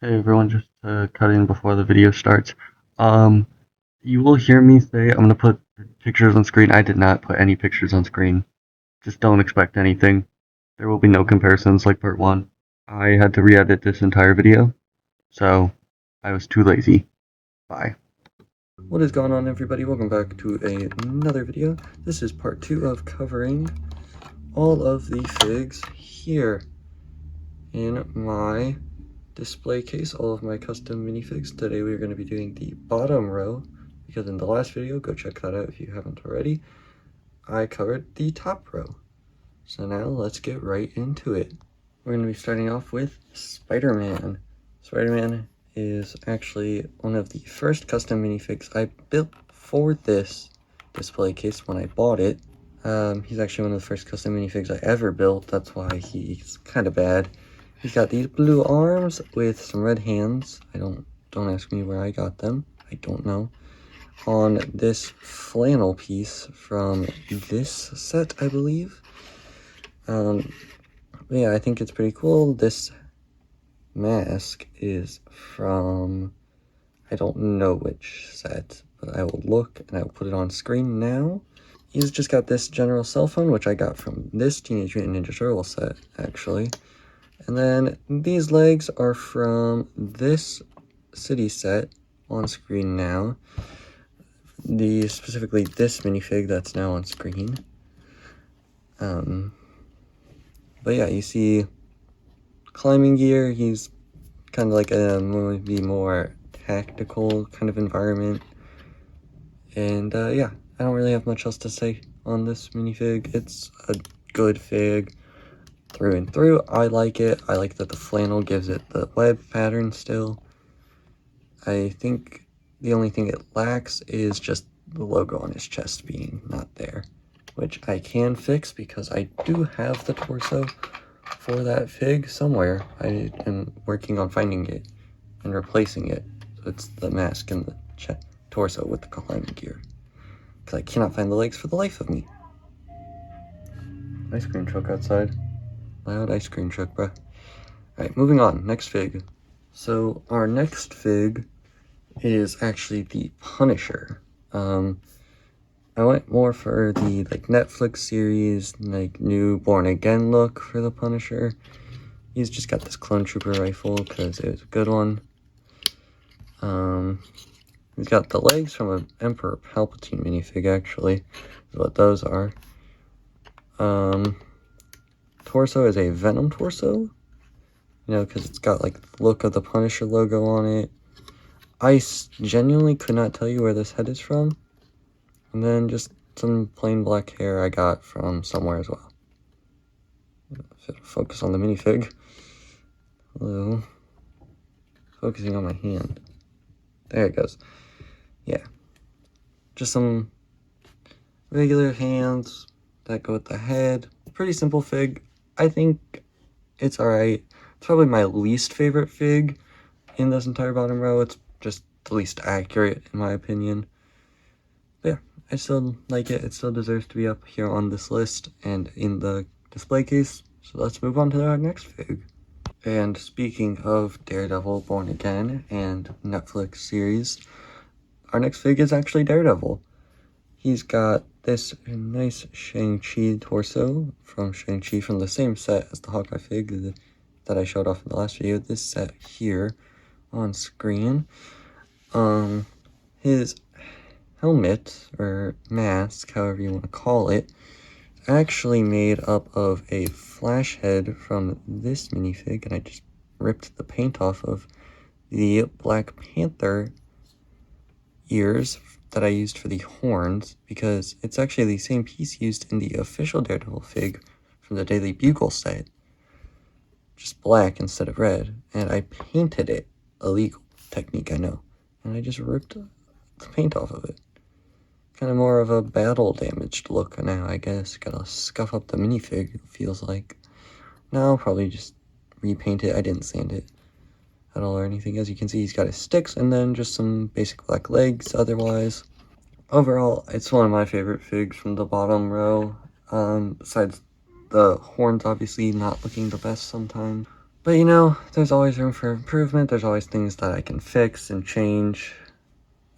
Hey everyone, just to cut in before the video starts. Um, you will hear me say I'm gonna put pictures on screen. I did not put any pictures on screen. Just don't expect anything. There will be no comparisons like part one. I had to re-edit this entire video, so I was too lazy. Bye. What is going on, everybody? Welcome back to another video. This is part 2 of covering all of the figs here in my display case, all of my custom minifigs. Today we're going to be doing the bottom row, because in the last video, go check that out if you haven't already, I covered the top row. So now let's get right into it. We're going to be starting off with Spider-Man. Spider-Man is actually one of the first custom minifigs I built for this display case when I bought it. He's actually one of the first custom minifigs I ever built. That's why he's kind of bad. He's got these blue arms with some red hands. Don't ask me where I got them. I don't know. On this flannel piece from this set, I believe. Yeah, I think it's pretty cool. This mask is from, I don't know which set, but I will look and I will put it on screen now. He's just got this general cell phone, which I got from this Teenage Mutant Ninja Turtle set, actually. And then these legs are from this city set on screen now. Specifically this minifig that's now on screen. But yeah, you see climbing gear. He's kind of like a maybe more tactical kind of environment. And yeah, I don't really have much else to say on this minifig. It's a good fig through and through. I like it. I like that the flannel gives it the web pattern still. I think the only thing it lacks is just the logo on his chest being not there, which I can fix because I do have the torso for that fig somewhere. I am working on finding it and replacing it. So it's the mask and the torso with the climbing gear, because I cannot find the legs for the life of me. Ice cream truck outside. Loud ice cream truck, bruh. Alright, moving on. Next fig. So our next fig is actually the Punisher. I went more for the Netflix series, new Born Again look for the Punisher. He's just got this clone trooper rifle because it was a good one. He's got the legs from an Emperor Palpatine minifig, actually, is what those are. Torso is a Venom torso, because it's got the look of the Punisher logo on it. I genuinely could not tell you where this head is from. And then just some plain black hair I got from somewhere as well. Focus on the minifig. Hello. Focusing on my hand. There it goes. Yeah. Just some regular hands that go with the head. Pretty simple fig. I think it's alright. It's probably my least favorite fig in this entire bottom row. It's just the least accurate in my opinion. But yeah, I still like it. It still deserves to be up here on this list and in the display case. So let's move on to our next fig. And speaking of Daredevil, Born Again, and Netflix series, our next fig is actually Daredevil. He's got this nice Shang-Chi torso from Shang-Chi from the same set as the Hawkeye fig that I showed off in the last video. This set here on screen. His helmet, or mask, however you want to call it, actually made up of a flash head from this minifig, and I just ripped the paint off of the Black Panther ears that I used for the horns, because it's actually the same piece used in the official Daredevil fig from the Daily Bugle set, just black instead of red, and I painted it. Illegal technique, I know, and I just ripped the paint off of it. Kind of more of a battle damaged look now, I guess. Gotta scuff up the minifig, it feels like. Now I'll probably just repaint it. I didn't sand it at all or anything. As you can see, he's got his sticks and then just some basic black legs. Otherwise, overall, it's one of my favorite figs from the bottom row. Besides the horns obviously not looking the best sometimes. But you know, there's always room for improvement. There's always things that I can fix and change.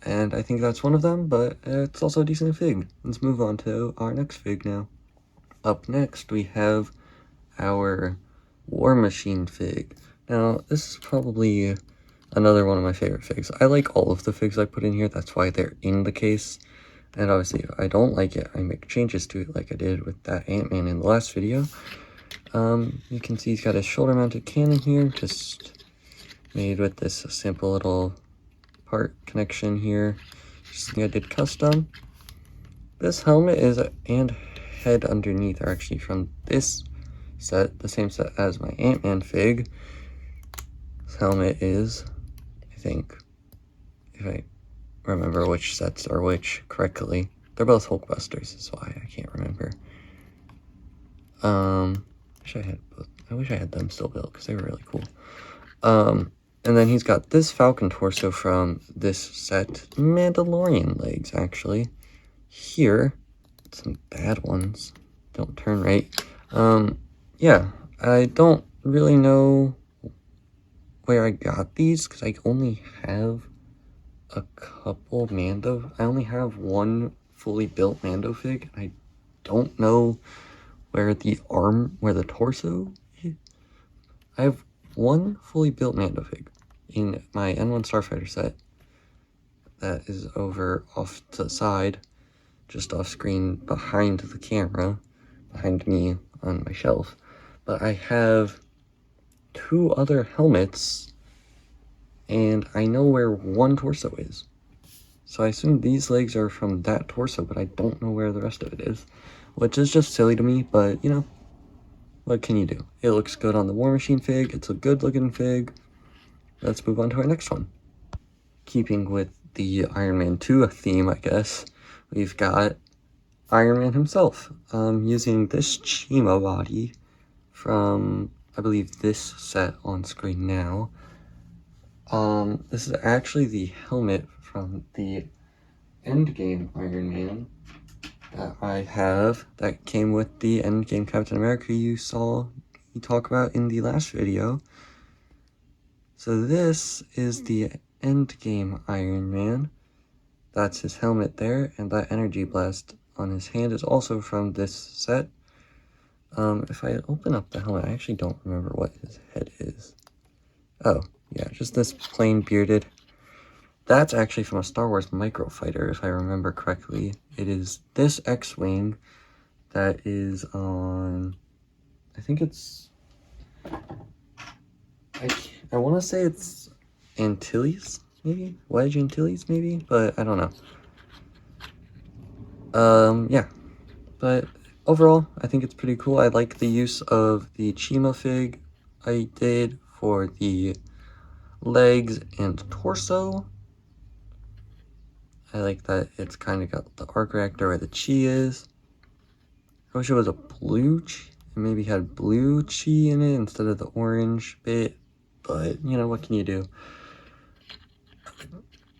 And I think that's one of them, but it's also a decent fig. Let's move on to our next fig now. Up next, we have our War Machine fig. Now, this is probably another one of my favorite figs. I like all of the figs I put in here. That's why they're in the case. And obviously, if I don't like it, I make changes to it like I did with that Ant-Man in the last video. You can see he's got a shoulder-mounted cannon here, just made with this simple little part connection here. Just something I did custom. This helmet and head underneath are actually from this set, the same set as my Ant-Man fig. This helmet is, I think, if I remember which sets are which correctly. They're both Hulkbusters, is why I can't remember. I wish I had them still built because they were really cool. And then he's got this Falcon torso from this set. Mandalorian legs, actually. Here, some bad ones. Don't turn right. Yeah, I don't really know where I got these because I only have a couple Mando. I only have one fully built Mando fig. I don't know where the torso is. I have one fully built Mando fig in my N1 Starfighter set that is over off to the side, just off screen behind the camera, behind me on my shelf. But I have two other helmets, and I know where one torso is. So I assume these legs are from that torso, but I don't know where the rest of it is, which is just silly to me, but you know, what can you do? It looks good on the War Machine fig. It's a good looking fig. Let's move on to our next one. Keeping with the Iron Man 2 theme, I guess, we've got Iron Man himself, using this Chima body from, I believe, this set on screen now. This is actually the helmet from the Endgame Iron Man that I have, that came with the Endgame Captain America you saw me talk about in the last video. So this is the Endgame Iron Man. That's his helmet there, and that energy blast on his hand is also from this set. If I open up the helmet, I actually don't remember what his head is. Oh, yeah, just this plain bearded. That's actually from a Star Wars microfighter, if I remember correctly. It is this X-Wing that is on, I think it's, I want to say it's Antilles, maybe? Wedge Antilles, maybe? But I don't know. Yeah. But overall, I think it's pretty cool. I like the use of the Chima fig I did for the legs and torso. I like that it's kind of got the arc reactor where the chi is. I wish it was a blue chi. It maybe had blue chi in it instead of the orange bit. But, you know, what can you do?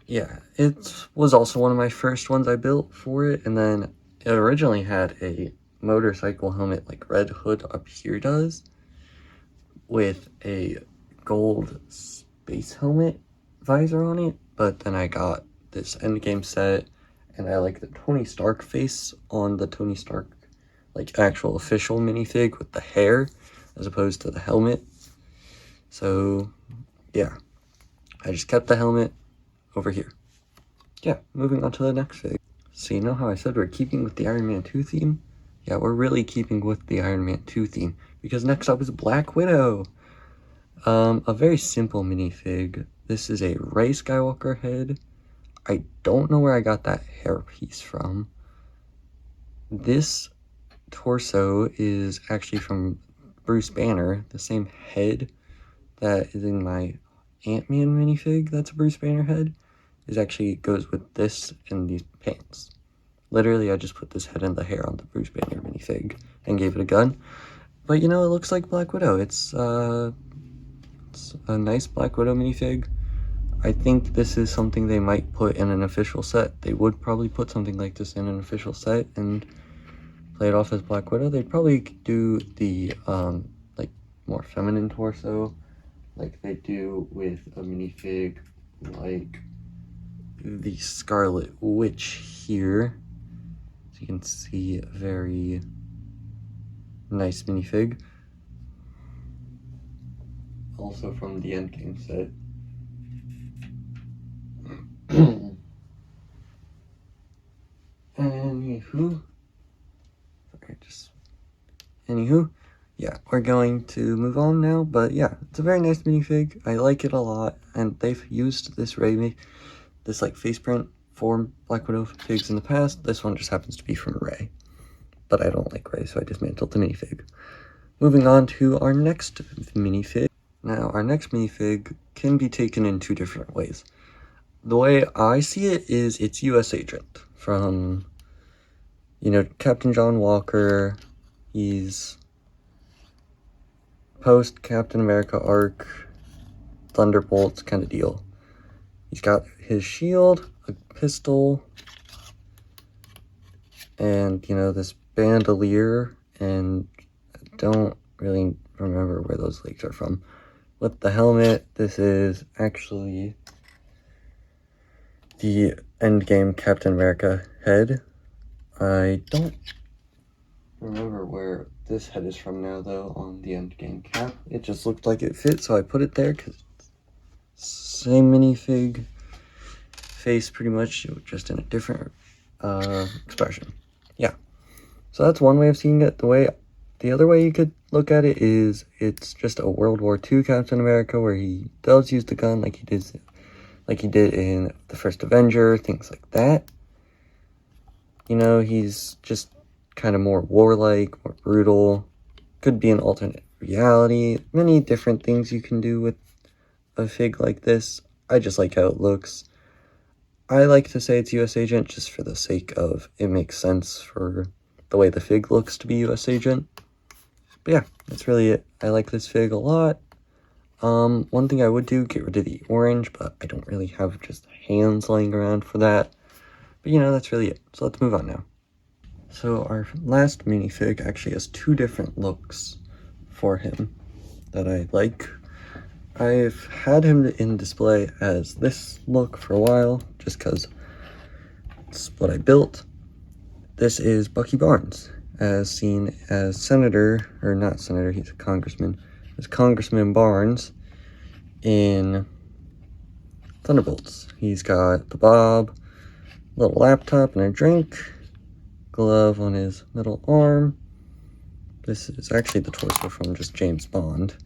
Yeah, it was also one of my first ones I built for it. And then it originally had a motorcycle helmet like Red Hood up here does, with a gold space helmet visor on it. But then I got this Endgame set, and I like the Tony Stark face on the Tony Stark, like, actual official minifig with the hair as opposed to the helmet. So yeah, I just kept the helmet over here. Yeah, moving on to the next fig. So you know how I said we're keeping with the Iron Man 2 theme? Yeah, we're really keeping with the Iron Man 2 theme, because next up is Black Widow. A very simple minifig. This is a Rey Skywalker head. I don't know where I got that hairpiece from. This torso is actually from Bruce Banner, the same head that is in my Ant-Man minifig that's a Bruce Banner head, actually goes with this and these pants. Literally, I just put this head and the hair on the Bruce Banner minifig and gave it a gun. But you know, it looks like Black Widow. It's a nice Black Widow minifig. I think this is something they might put in an official set. They would probably put something like this in an official set and play it off as Black Widow. They'd probably do the, like, more feminine torso, like they do with a minifig like the Scarlet Witch here. So you can see a very nice minifig. Also from the Endgame set. Anywho, yeah, we're going to move on now, but yeah, it's a very nice minifig. I like it a lot, and they've used this this like face print for Black Widow figs in the past. This one just happens to be from Ray, but I don't like Ray, so I dismantled the minifig. Moving on to our next minifig. Now, our next minifig can be taken in two different ways. The way I see it is it's US Agent from, you know, Captain John Walker. He's post Captain America arc, Thunderbolts kind of deal. He's got his shield, a pistol, and, you know, this bandolier, and I don't really remember where those legs are from. With the helmet, this is actually the Endgame Captain America head. I don't remember where this head is from now, though, on the Endgame cap. It just looked like it fit, so I put it there, because same minifig face, pretty much, just in a different expression. Yeah, so that's one way of seeing it. The other way you could look at it is it's just a World War II Captain America, where he does use the gun like he did in the first Avenger, things like that. You know, he's just kind of more warlike, more brutal. Could be an alternate reality. Many different things you can do with a fig like this. I just like how it looks. I like to say it's US Agent just for the sake of it makes sense for the way the fig looks to be US Agent. But yeah, that's really it. I like this fig a lot. One thing I would do, get rid of the orange, but I don't really have just hands laying around for that. But you know, that's really it. So let's move on now. So our last minifig actually has two different looks for him that I like. I've had him in display as this look for a while, just because it's what I built. This is Bucky Barnes, as seen as Senator, or not Senator, he's a congressman, as Congressman Barnes in Thunderbolts. He's got the bob, little laptop and a drink, glove on his middle arm. This is actually the torso from just James Bond.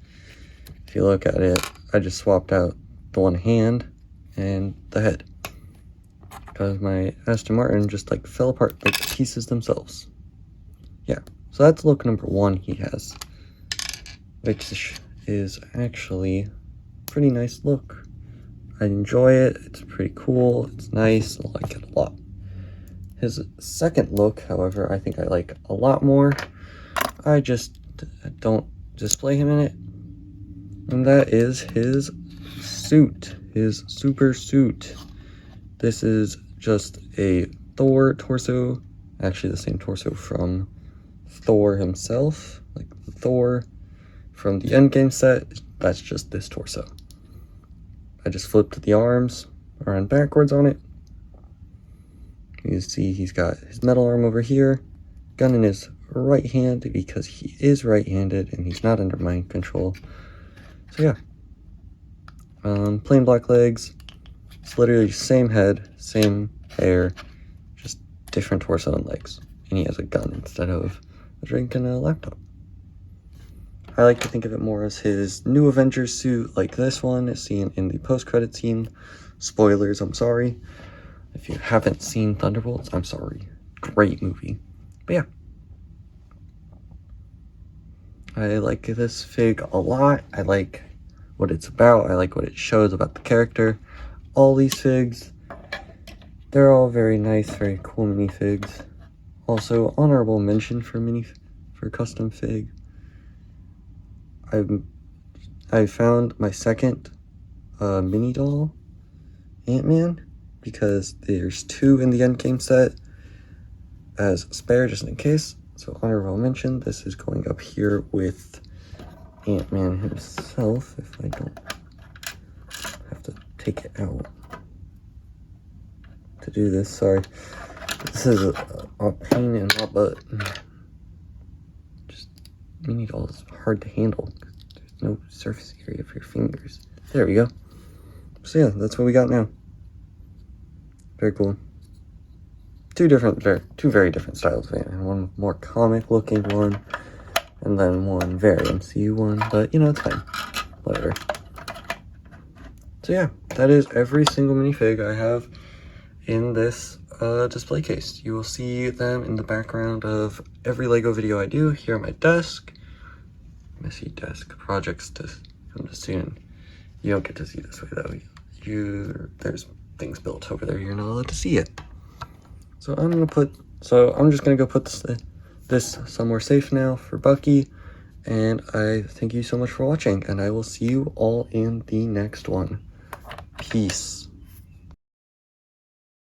If you look at it, I just swapped out the one hand and the head, because my Aston Martin just like fell apart like the pieces themselves. Yeah, so that's look number one he has, which is actually a pretty nice look. I enjoy it. It's pretty cool. It's nice. I like it a lot. His second look, however, I think I like a lot more. I just don't display him in it. And that is his suit, his super suit. This is just a Thor torso, actually the same torso from Thor himself, like Thor from the Endgame set. That's just this torso. I just flipped the arms around backwards on it. You see he's got his metal arm over here, gun in his right hand because he is right-handed and he's not under mind control. So yeah, plain black legs. It's literally same head, same hair, just different torso and legs. And he has a gun instead of a drink and a laptop. I like to think of it more as his new Avengers suit, like this one is seen in the post-credit scene. Spoilers, I'm sorry. If you haven't seen Thunderbolts, I'm sorry. Great movie. But yeah. I like this fig a lot. I like what it's about. I like what it shows about the character. All these figs, they're all very nice, very cool minifigs. Also, honorable mention for custom fig. I found my second mini doll Ant-Man, because there's two in the Endgame set as spare just in case. So honorable mention, this is going up here with Ant-Man himself if I don't have to take it out to do this. Sorry. This is a pain in my butt. Just, you need all this hard to handle. There's no surface area for your fingers. There we go. So yeah, that's what we got now. Very cool. Two very different styles of Ant-Man. One more comic looking one, and then one very MCU one, but you know, it's fine. Whatever. So yeah, that is every single minifig I have in this display case. You will see them in the background of every LEGO video I do here at my desk. Messy desk. Projects to come to soon. You don't get to see this way though. There's things built over there. You're not allowed to see it. So I'm just gonna go put this somewhere safe now for Bucky. And I thank you so much for watching, and I will see you all in the next one. Peace.